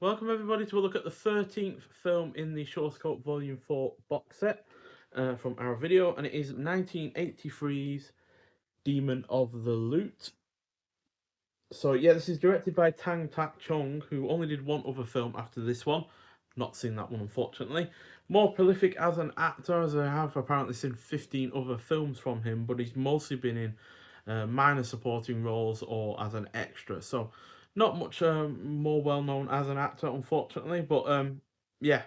Welcome everybody to a look at the 13th film in the Shawscope Volume 4 box set from our video, and it is 1983's Demon of the Lute. So yeah, this is directed by Tak-Cheung, who only did one other film after this one. Not seen that one, unfortunately. More prolific as an actor, as I have apparently seen 15 other films from him, but he's mostly been in minor supporting roles or as an extra. So not much more well known as an actor, unfortunately. But yeah,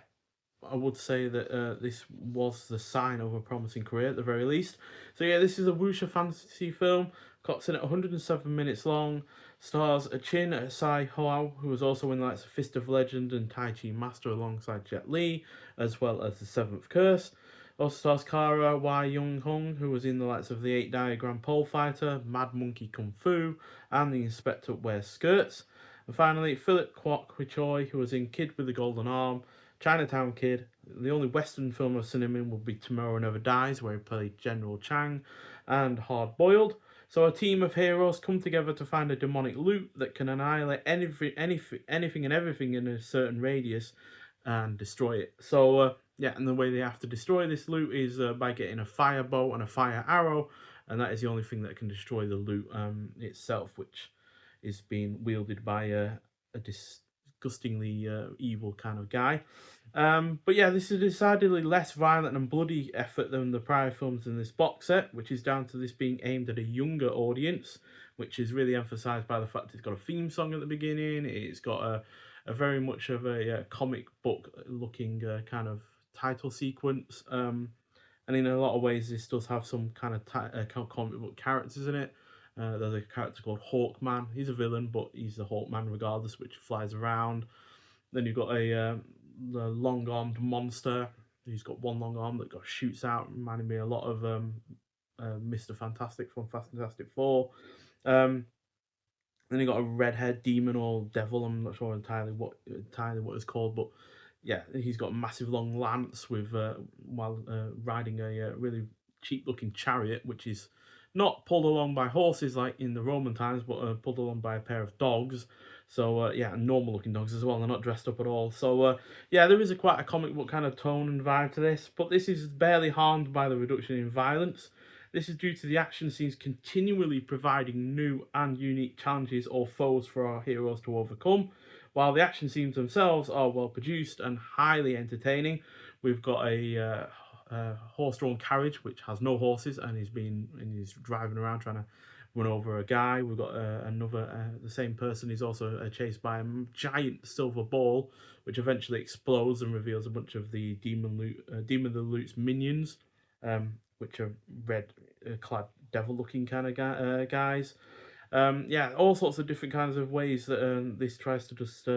I would say that this was the sign of a promising career at the very least. So yeah, this is a Wuxia fantasy film. Clocks in at 107 minutes long. Stars Siu-Ho, who was also in the likes of Fist of Legend and Tai Chi Master alongside Jet Li, as well as The Seventh Curse. Also stars Kara Ying-Hung, who was in the likes of The Eight Diagram Pole Fighter, Mad Monkey Kung Fu, and The Inspector Wears Skirts. And finally, Philip Kwok Choi, who was in Kid with the Golden Arm, Chinatown Kid. The only Western film I've seen him in would be Tomorrow Never Dies, where he played General Chang, and Hard Boiled. So a team of heroes come together to find a demonic loot that can annihilate anything and everything in a certain radius and destroy it. So yeah, and the way they have to destroy this loot is by getting a fire bow and a fire arrow, and that is the only thing that can destroy the loot itself, which is being wielded by a disgustingly evil kind of guy. But yeah, this is decidedly less violent and bloody effort than the prior films in this box set, which is down to this being aimed at a younger audience, which is really emphasised by the fact it's got a theme song at the beginning. It's got a very much of a comic book looking kind of title sequence. And in a lot of ways, this does have some kind of comic book characters in it. There's a character called Hawkman. He's a villain, but he's the Hawkman regardless, which flies around. Then you've got a long-armed monster. He's got one long arm that shoots out, reminding me a lot of Mr. Fantastic from Fantastic Four. Then you got a redhead demon or devil. I'm not sure entirely what it's called, but yeah, he's got a massive long lance with while riding a really cheap-looking chariot, which is not pulled along by horses like in the Roman times, but pulled along by a pair of dogs. So yeah, normal-looking dogs as well. They're not dressed up at all. So yeah, there is quite a comic book kind of tone and vibe to this, but this is barely harmed by the reduction in violence. This is due to the action scenes continually providing new and unique challenges or foes for our heroes to overcome. While the action scenes themselves are well produced and highly entertaining, we've got a horse-drawn carriage which has no horses and he's driving around trying to run over a guy. We've got the same person is also chased by a giant silver ball, which eventually explodes and reveals a bunch of the Demon of the Lute's minions, which are red-clad devil-looking kind of guys. Yeah, all sorts of different kinds of ways that this tries to just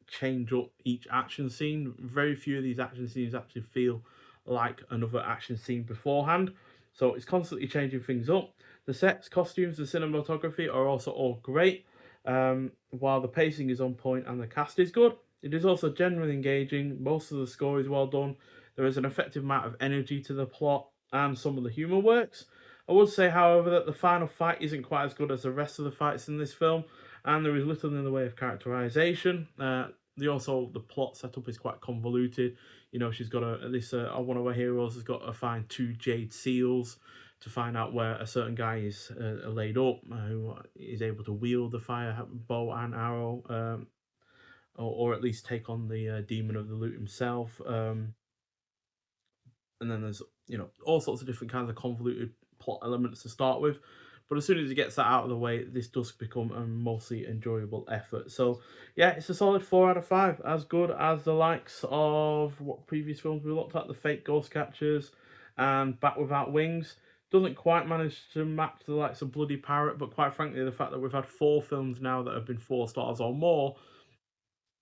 change up each action scene. Very few of these action scenes actually feel like another action scene beforehand, so it's constantly changing things up. The sets, costumes, and cinematography are also all great, while the pacing is on point and the cast is good. It is also generally engaging. Most of the score is well done. There is an effective amount of energy to the plot, and some of the humour works. I would say, however, that the final fight isn't quite as good as the rest of the fights in this film, and there is little in the way of characterization. The plot setup is quite convoluted. You know, she's got one of her heroes has got to find two jade seals to find out where a certain guy is laid up, who is able to wield the fire bow and arrow, or at least take on the demon of the loot himself. And then there's all sorts of different kinds of convoluted plot elements to start with, but as soon as he gets that out of the way, this does become a mostly enjoyable effort. So yeah, it's a solid 4 out of 5, as good as the likes of what previous films we looked at, The Fake Ghost Catchers and Bat Without Wings. Doesn't quite manage to match the likes of Bloody Parrot, but quite frankly, the fact that we've had 4 films now that have been 4 stars or more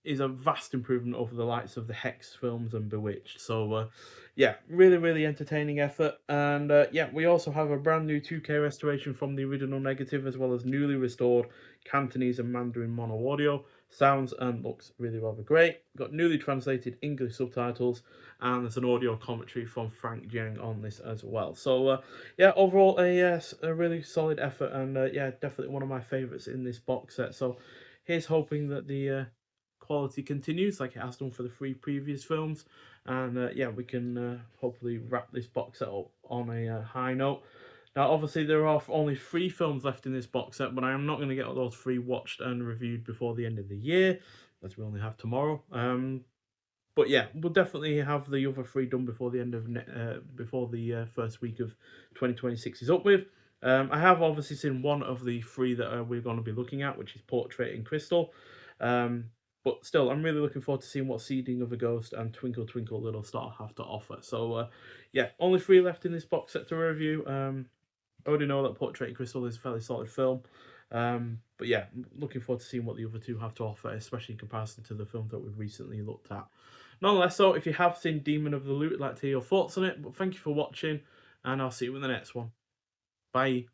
is a vast improvement over the likes of the Hex films and Bewitched. So, yeah, really, really entertaining effort. And yeah, we also have a brand new 2K restoration from the original negative, as well as newly restored Cantonese and Mandarin mono audio. Sounds and looks really rather great. Got newly translated English subtitles, and there's an audio commentary from Frank Jiang on this as well. So, yeah, overall, a really solid effort, and yeah, definitely one of my favourites in this box set. So, here's hoping that the quality continues like it has done for the 3 previous films. And yeah, we can hopefully wrap this box set up on a high note. Now, obviously, there are only 3 films left in this box set, but I am not going to get all those 3 watched and reviewed before the end of the year, as we only have tomorrow. But yeah, we'll definitely have the other 3 done before the end of before the first week of 2026 is up with. I have obviously seen one of the 3 that we're going to be looking at, which is Portrait in Crystal. But still, I'm really looking forward to seeing what Seeding of a Ghost and Twinkle Twinkle Little Star have to offer. So yeah, only 3 left in this box set to review. I already know that Portrait in Crystal is a fairly solid film. But yeah, looking forward to seeing what the other 2 have to offer, especially in comparison to the films that we've recently looked at. Nonetheless, so if you have seen Demon of the Lute, I'd like to hear your thoughts on it. But thank you for watching, and I'll see you in the next one. Bye.